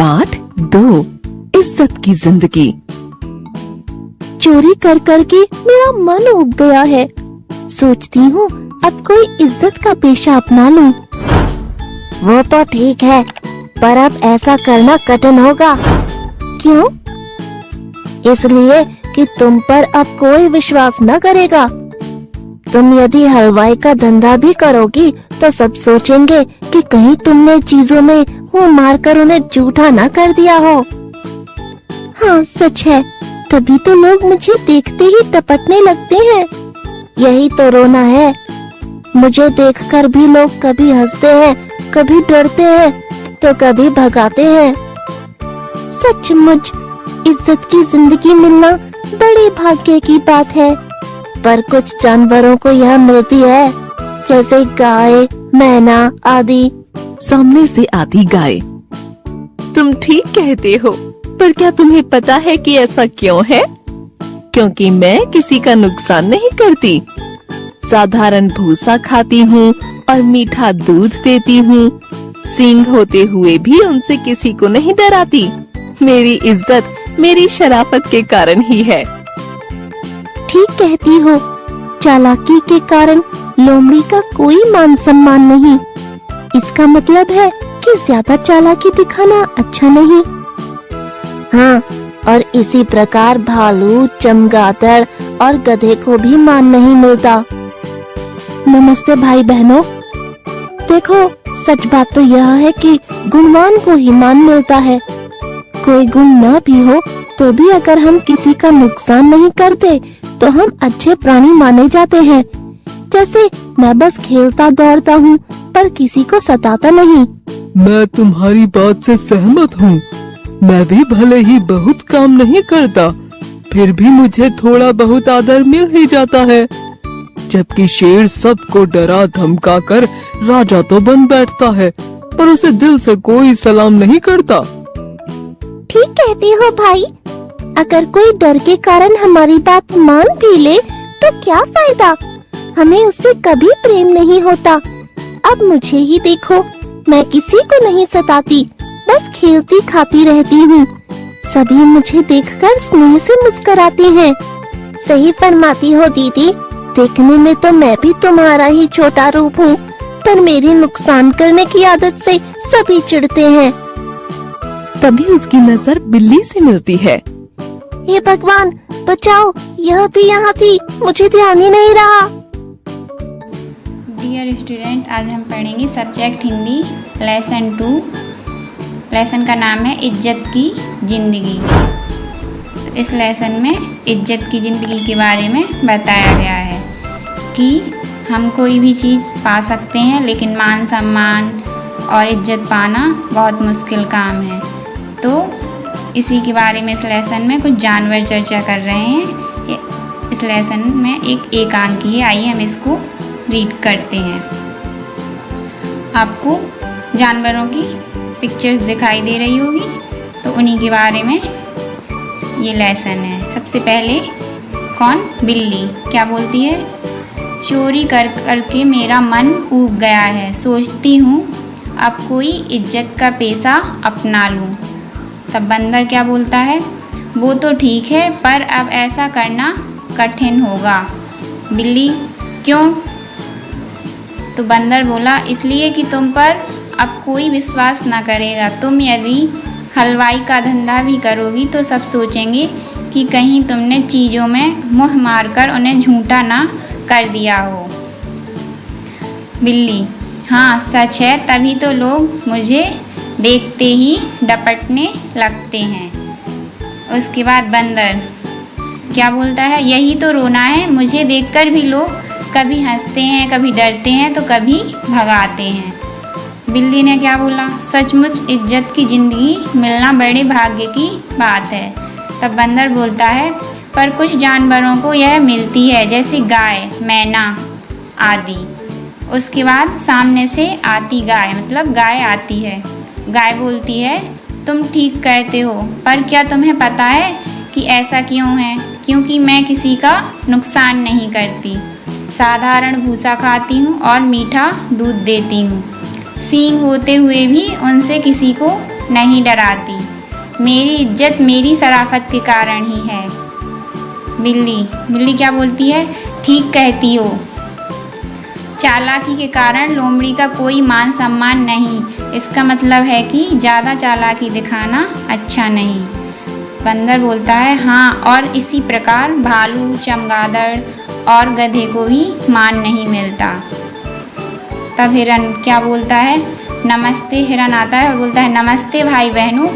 पाठ 2 इज्जत की जिंदगी। चोरी कर कर के मेरा मन उब गया है। सोचती हूँ अब कोई इज्जत का पेशा अपना लूं। वो तो ठीक है, पर अब ऐसा करना कठिन होगा। क्यों? इसलिए कि तुम पर अब कोई विश्वास न करेगा। तुम यदि हलवाई का धंधा भी करोगी तो सब सोचेंगे कि कहीं तुमने चीजों में मुंह मारकर उन्हें झूठा न कर दिया हो। हाँ सच है, तभी तो लोग मुझे देखते ही टपटने लगते हैं। यही तो रोना है। मुझे देखकर भी लोग कभी हंसते हैं, कभी डरते हैं, तो कभी भगाते हैं। सचमुच इज्जत की जिंदगी मिलना बड़े भाग्य की बात है। पर कुछ जानवरों को यह मिलती है, जैसे गाय, मैना आदि। सामने से आती गाय। तुम ठीक कहते हो, पर क्या तुम्हें पता है कि ऐसा क्यों है? क्योंकि मैं किसी का नुकसान नहीं करती। साधारण भूसा खाती हूँ और मीठा दूध देती हूँ। सींग होते हुए भी उनसे किसी को नहीं डराती। मेरी इज्जत मेरी शराफत के कारण ही है। ठीक कहती हो, चालाकी के कारण लोमड़ी का कोई मान सम्मान नहीं। इसका मतलब है कि ज्यादा चालाकी दिखाना अच्छा नहीं। हाँ, और इसी प्रकार भालू, चमगादड़ और गधे को भी मान नहीं मिलता। नमस्ते भाई बहनों। देखो, सच बात तो यह है कि गुणवान को ही मान मिलता है। कोई गुण न भी हो तो भी अगर हम किसी का नुकसान नहीं करते तो हम अच्छे प्राणी माने जाते हैं। जैसे मैं बस खेलता दौड़ता हूँ पर किसी को सताता नहीं। मैं तुम्हारी बात से सहमत हूँ। मैं भी भले ही बहुत काम नहीं करता, फिर भी मुझे थोड़ा बहुत आदर मिल ही जाता है। जबकि शेर सबको डरा धमका कर राजा तो बन बैठता है, पर उसे दिल से कोई सलाम नहीं करता। ठीक कहती हो भाई। अगर कोई डर के कारण हमारी बात मान भी ले तो क्या फायदा? हमें उससे कभी प्रेम नहीं होता। अब मुझे ही देखो, मैं किसी को नहीं सताती, बस खेलती खाती रहती हूँ। सभी मुझे देखकर स्नेह से मुस्कुराते हैं। सही फरमाती हो दीदी। देखने में तो मैं भी तुम्हारा ही छोटा रूप हूँ, पर मेरी नुकसान करने की आदत से सभी चिढ़ते हैं। तभी उसकी नजर बिल्ली से मिलती है। हे भगवान, बचाओ, यह भी यहाँ थी, मुझे ध्यान ही नहीं रहा। डियर स्टूडेंट, आज हम पढ़ेंगे सब्जेक्ट हिंदी लेसन 2। लेसन का नाम है इज्जत की जिंदगी। तो इस लेसन में इज्जत की जिंदगी के बारे में बताया गया है कि हम कोई भी चीज़ पा सकते हैं, लेकिन मान सम्मान और इज्जत पाना बहुत मुश्किल काम है। तो इसी के बारे में इस लेसन में कुछ जानवर चर्चा कर रहे हैं। इस लेसन में एक एकांकी है, आइए हम इसको रीड करते हैं। आपको जानवरों की पिक्चर्स दिखाई दे रही होगी, तो उन्हीं के बारे में ये लेसन है। सबसे पहले कौन? बिल्ली। क्या बोलती है? चोरी कर करके मेरा मन ऊब गया है। सोचती हूँ अब कोई इज्जत का पेशा अपना लूँ। तब बंदर क्या बोलता है? वो तो ठीक है, पर अब ऐसा करना कठिन होगा। बिल्ली: क्यों? तो बंदर बोला, इसलिए कि तुम पर अब कोई विश्वास न करेगा। तुम यदि हलवाई का धंधा भी करोगी तो सब सोचेंगे कि कहीं तुमने चीज़ों में मुँह मारकर उन्हें झूठा ना कर दिया हो। बिल्ली: हाँ सच है, तभी तो लोग मुझे देखते ही डपटने लगते हैं। उसके बाद बंदर क्या बोलता है? यही तो रोना है, मुझे देखकर भी लोग कभी हंसते हैं, कभी डरते हैं, तो कभी भगाते हैं। बिल्ली ने क्या बोला? सचमुच इज्जत की जिंदगी मिलना बड़े भाग्य की बात है। तब बंदर बोलता है, पर कुछ जानवरों को यह मिलती है, जैसे गाय, मैना आदि। उसके बाद सामने से आती गाय, मतलब गाय आती है। गाय बोलती है, तुम ठीक कहते हो, पर क्या तुम्हें पता है कि ऐसा क्यों है? क्योंकि मैं किसी का नुकसान नहीं करती। साधारण भूसा खाती हूँ और मीठा दूध देती हूँ। सींग होते हुए भी उनसे किसी को नहीं डराती। मेरी इज्जत मेरी शराफत के कारण ही है। बिल्ली क्या बोलती है? ठीक कहती हो। चालाकी के कारण लोमड़ी का कोई मान सम्मान नहीं। इसका मतलब है कि ज़्यादा चालाकी दिखाना अच्छा नहीं। बंदर बोलता है हाँ, और इसी प्रकार भालू, चमगादड़ और गधे को भी मान नहीं मिलता। तब हिरन क्या बोलता है? नमस्ते। हिरन आता है और बोलता है नमस्ते भाई बहनों।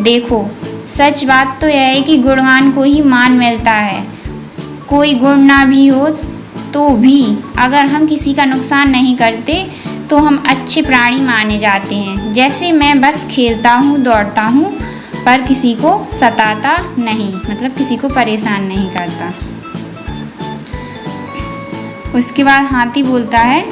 देखो, सच बात तो यह है कि गुणवान को ही मान मिलता है। कोई गुण ना भी हो तो भी अगर हम किसी का नुकसान नहीं करते तो हम अच्छे प्राणी माने जाते हैं। जैसे मैं बस खेलता हूँ, दौड़ता हूँ, पर किसी को सताता नहीं, मतलब किसी को परेशान नहीं करता। उसके बाद हाथी बोलता है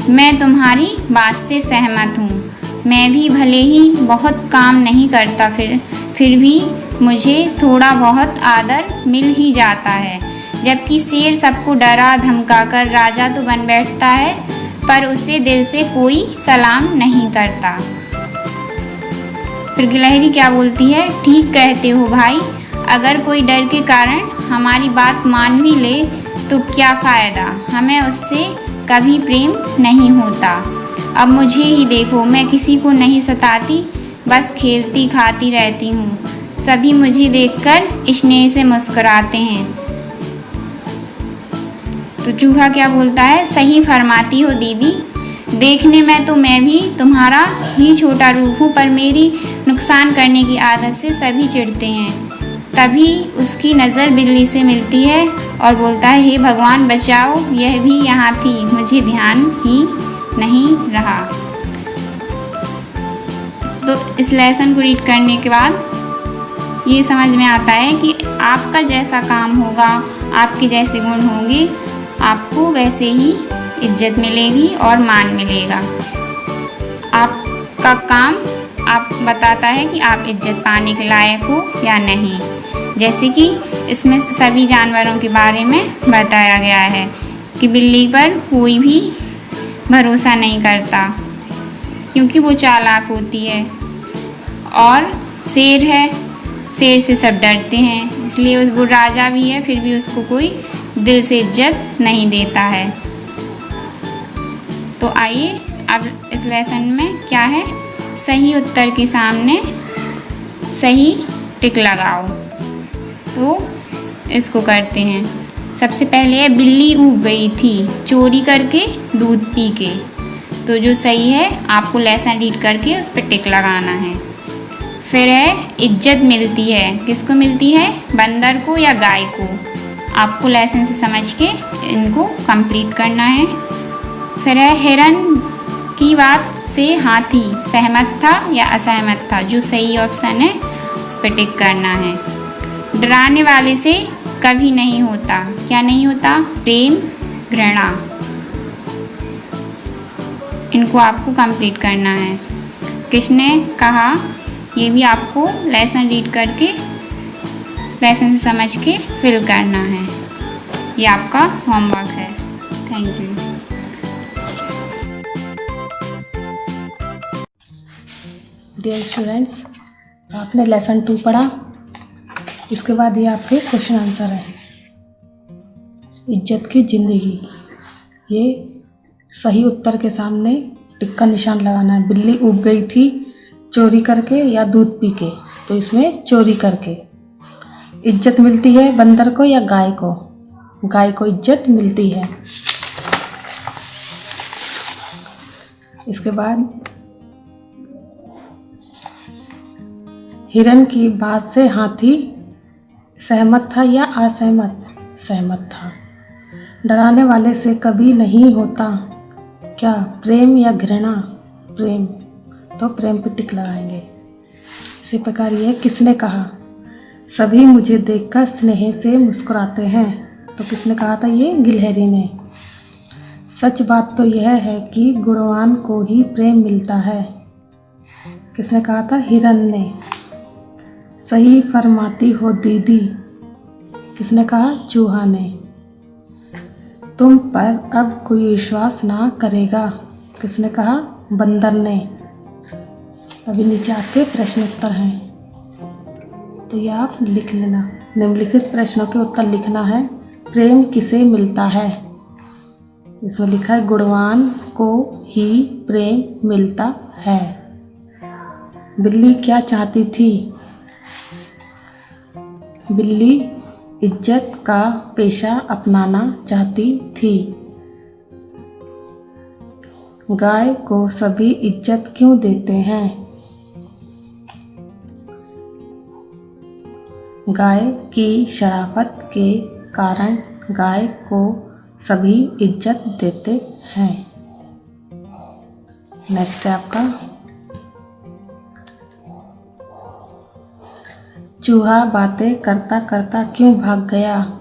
मैं तुम्हारी बात से सहमत हूँ। मैं भी भले ही बहुत काम नहीं करता, फिर भी मुझे थोड़ा बहुत आदर मिल ही जाता है। जबकि शेर सबको डरा धमका कर राजा तो बन बैठता है, पर उसे दिल से कोई सलाम नहीं करता। फिर गिलहरी क्या बोलती है? ठीक कहते हो भाई। अगर कोई डर के कारण हमारी बात मान भी ले तो क्या फ़ायदा, हमें उससे कभी प्रेम नहीं होता। अब मुझे ही देखो, मैं किसी को नहीं सताती, बस खेलती खाती रहती हूँ। सभी मुझे देखकर स्नेह से मुस्कुराते हैं। तो चूहा क्या बोलता है? सही फरमाती हो दीदी। देखने में तो मैं भी तुम्हारा ही छोटा रूप हूँ, पर मेरी नुकसान करने की आदत से सभी चिढ़ते हैं। तभी उसकी नज़र बिल्ली से मिलती है और बोलता है हे भगवान बचाओ, यह भी यहाँ थी, मुझे ध्यान ही नहीं रहा। तो इस लेसन को रीड करने के बाद ये समझ में आता है कि आपका जैसा काम होगा, आपके जैसे गुण होंगे, आपको वैसे ही इज्जत मिलेगी और मान मिलेगा। आपका काम आप बताता है कि आप इज्जत पाने के लायक हो या नहीं। जैसे कि इसमें सभी जानवरों के बारे में बताया गया है कि बिल्ली पर कोई भी भरोसा नहीं करता क्योंकि वो चालाक होती है, और शेर है, शेर से सब डरते हैं, इसलिए वो राजा भी है, फिर भी उसको कोई दिल से इज्जत नहीं देता है। तो आइए अब इस लेसन में क्या है, सही उत्तर के सामने सही टिक लगाओ। तो इसको करते हैं। सबसे पहले है बिल्ली उग गई थी चोरी करके दूध पी के। तो जो सही है आपको लेसन रीड करके उस पर टिक लगाना है। फिर है इज्जत मिलती है, किसको मिलती है? बंदर को या गाय को? आपको लेसन से समझ के इनको कंप्लीट करना है। फिर है हिरन की बात से हाथी सहमत था या असहमत था? जो सही ऑप्शन है उस पर टिक करना है। डराने वाले से कभी नहीं होता, क्या नहीं होता? प्रेम, घृणा। इनको आपको कंप्लीट करना है। किसने कहा, ये भी आपको लेसन रीड करके लेसन से समझ के फिल करना है। ये आपका होमवर्क है। Thank you. डियर स्टूडेंट्स, आपने लेसन 2 पढ़ा। इसके बाद ये आपके क्वेश्चन आंसर है। इज्जत की ज़िंदगी, ये सही उत्तर के सामने टिक का निशान लगाना है। बिल्ली उग गई थी चोरी करके या दूध पी के? तो इसमें चोरी करके। इज्जत मिलती है बंदर को या गाय को? गाय को इज्जत मिलती है। इसके बाद हिरन की बात से हाथी सहमत था या असहमत? सहमत था। डराने वाले से कभी नहीं होता, क्या? प्रेम या घृणा? प्रेम। तो प्रेम पे टिक लगाएंगे। इसी प्रकार ये किसने कहा? सभी मुझे देखकर स्नेह से मुस्कुराते हैं। तो किसने कहा था? ये गिलहरी ने। सच बात तो यह है कि गुणवान को ही प्रेम मिलता है। किसने कहा था? हिरन ने। सही फरमाती हो दीदी, किसने कहा? चूहा ने। तुम पर अब कोई विश्वास ना करेगा, किसने कहा? बंदर ने। अभी नीचे आपके प्रश्न उत्तर हैं, तो ये आप लिख लेना। निम्नलिखित प्रश्नों के उत्तर लिखना है। प्रेम किसे मिलता है? इसमें लिखा है गुणवान को ही प्रेम मिलता है। बिल्ली क्या चाहती थी? बिल्ली इज्जत का पेशा अपनाना चाहती थी। गाय को सभी इज्जत क्यों देते हैं? गाय की शराफत के कारण गाय को सभी इज्जत देते हैं। नेक्स्ट है आपका चूहा बातें करता करता क्यों भाग गया?